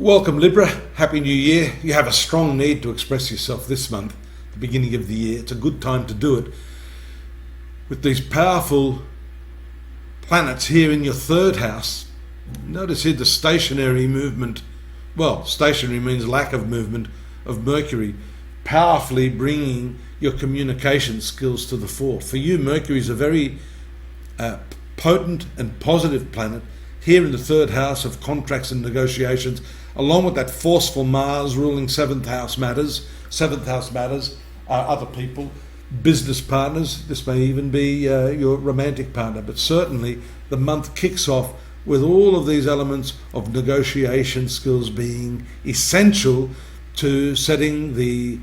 Welcome Libra, Happy New Year. You have a strong need to express yourself this month, the beginning of the year. It's a good time to do it. With these powerful planets here in your third house, notice here the stationary movement, well, stationary means lack of movement, of Mercury, powerfully bringing your communication skills to the fore. For you, Mercury is a very potent and positive planet here in the third house of contracts and negotiations, along with that forceful Mars ruling seventh house matters. Seventh house matters are other people, business partners. This may even be your romantic partner, but certainly the month kicks off with all of these elements of negotiation skills being essential to setting the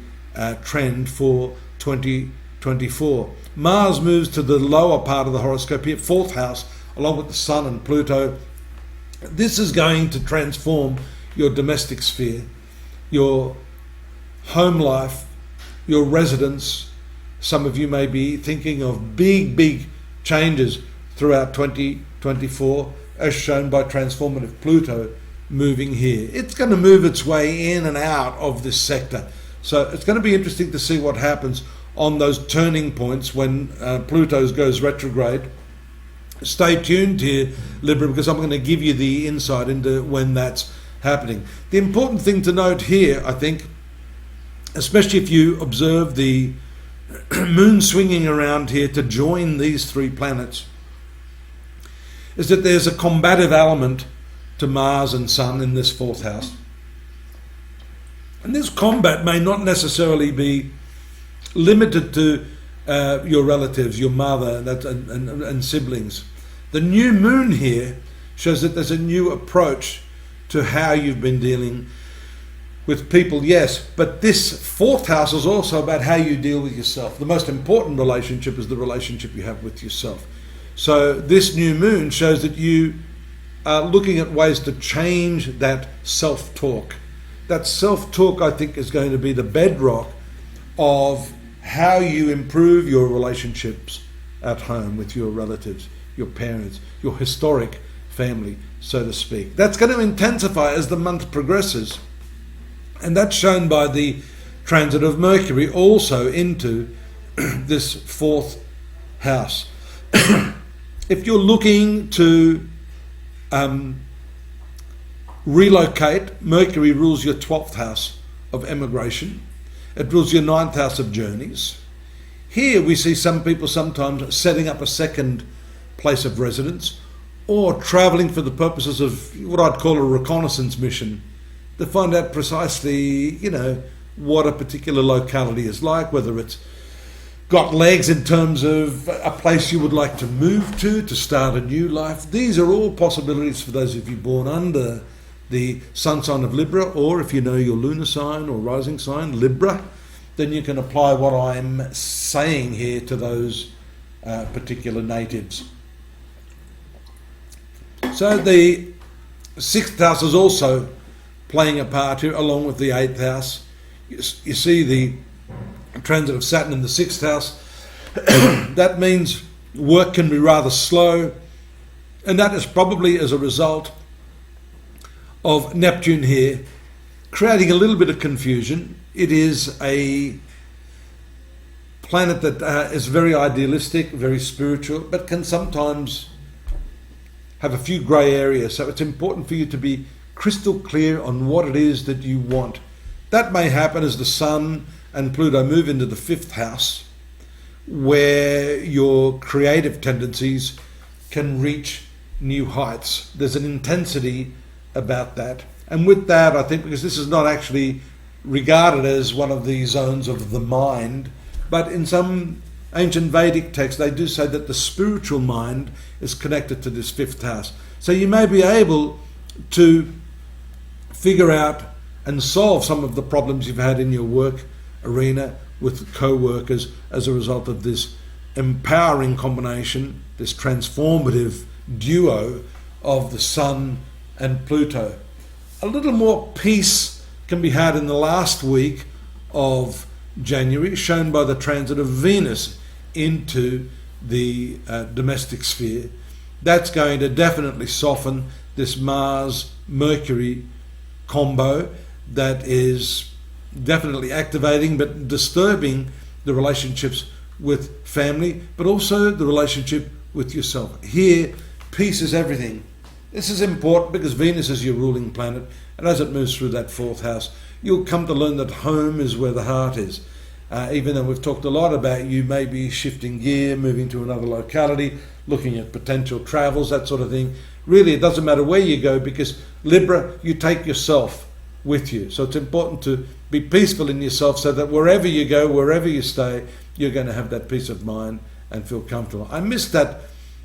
trend for 2024. Mars moves to the lower part of the horoscope here, fourth house, along with the Sun and Pluto. This is going to transform your domestic sphere, your home life, your residence. Some of you may be thinking of big changes throughout 2024, as shown by transformative Pluto moving here. It's going to move its way in and out of this sector. So it's going to be interesting to see what happens on those turning points when Pluto goes retrograde. Stay tuned here, Libra, because I'm going to give you the insight into when that's happening. The important thing to note here, I think, especially if you observe the moon swinging around here to join these three planets, is that there's a combative element to Mars and Sun in this fourth house. And this combat may not necessarily be limited to your relatives, your mother, and siblings. The new moon here shows that there's a new approach to how you've been dealing with people, yes, but this fourth house is also about how you deal with yourself. The most important relationship is the relationship you have with yourself. So this new moon shows that you are looking at ways to change that self-talk. That self-talk, I think, is going to be the bedrock of how you improve your relationships at home with your relatives, your parents, your historic family, so to speak. That's going to intensify as the month progresses, and that's shown by the transit of Mercury also into this fourth house. If you're looking to relocate, Mercury rules your 12th house of emigration. It rules your 9th house of journeys. Here we see some people sometimes setting up a second place of residence or travelling for the purposes of what I'd call a reconnaissance mission to find out precisely, what a particular locality is like, whether it's got legs in terms of a place you would like to move to start a new life. These are all possibilities for those of you born under the sun sign of Libra, or if you know your lunar sign or rising sign, Libra, then you can apply what I'm saying here to those particular natives. So the 6th house is also playing a part here, along with the 8th house. You see the transit of Saturn in the 6th house. That means work can be rather slow, and that is probably as a result of Neptune here creating a little bit of confusion. It is a planet that is very idealistic, very spiritual, but can sometimes have a few grey areas. So it's important for you to be crystal clear on what it is that you want. That may happen as the Sun and Pluto move into the 5th house, where your creative tendencies can reach new heights. There's an intensity about that. And with that, I think, because this is not actually regarded as one of the zones of the mind, but in some ancient Vedic texts, they do say that the spiritual mind is connected to this 5th house. So you may be able to figure out and solve some of the problems you've had in your work arena with co-workers as a result of this empowering combination, this transformative duo of the Sun and Pluto. A little more peace can be had in the last week of January, shown by the transit of Venus into the domestic sphere. That's going to definitely soften this Mars-Mercury combo that is definitely activating but disturbing the relationships with family, but also the relationship with yourself. Here, peace is everything. This is important because Venus is your ruling planet, and as it moves through that 4th house, you'll come to learn that home is where the heart is. Even though we've talked a lot about you maybe shifting gear, moving to another locality, looking at potential travels, that sort of thing. Really, it doesn't matter where you go, because Libra, you take yourself with you. So it's important to be peaceful in yourself so that wherever you go, wherever you stay, you're going to have that peace of mind and feel comfortable. I missed that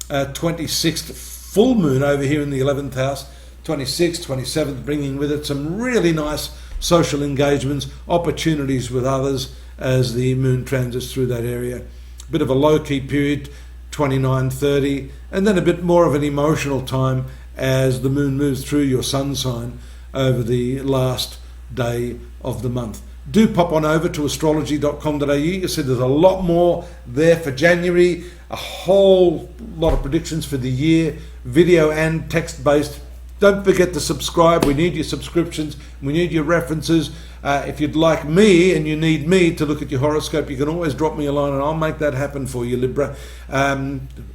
26th full moon over here in the 11th house, 26th, 27th, bringing with it some really nice social engagements, opportunities with others as the moon transits through that area. A bit of a low-key period, 29, 30, and then a bit more of an emotional time as the moon moves through your sun sign over the last day of the month. Do pop on over to astrology.com.au. You see there's a lot more there for January, a whole lot of predictions for the year, video and text-based. Don't forget to subscribe. We need your subscriptions. We need your references. If you'd like me and you need me to look at your horoscope, you can always drop me a line and I'll make that happen for you, Libra.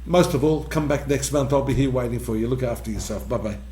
Most of all, come back next month. I'll be here waiting for you. Look after yourself. Bye-bye.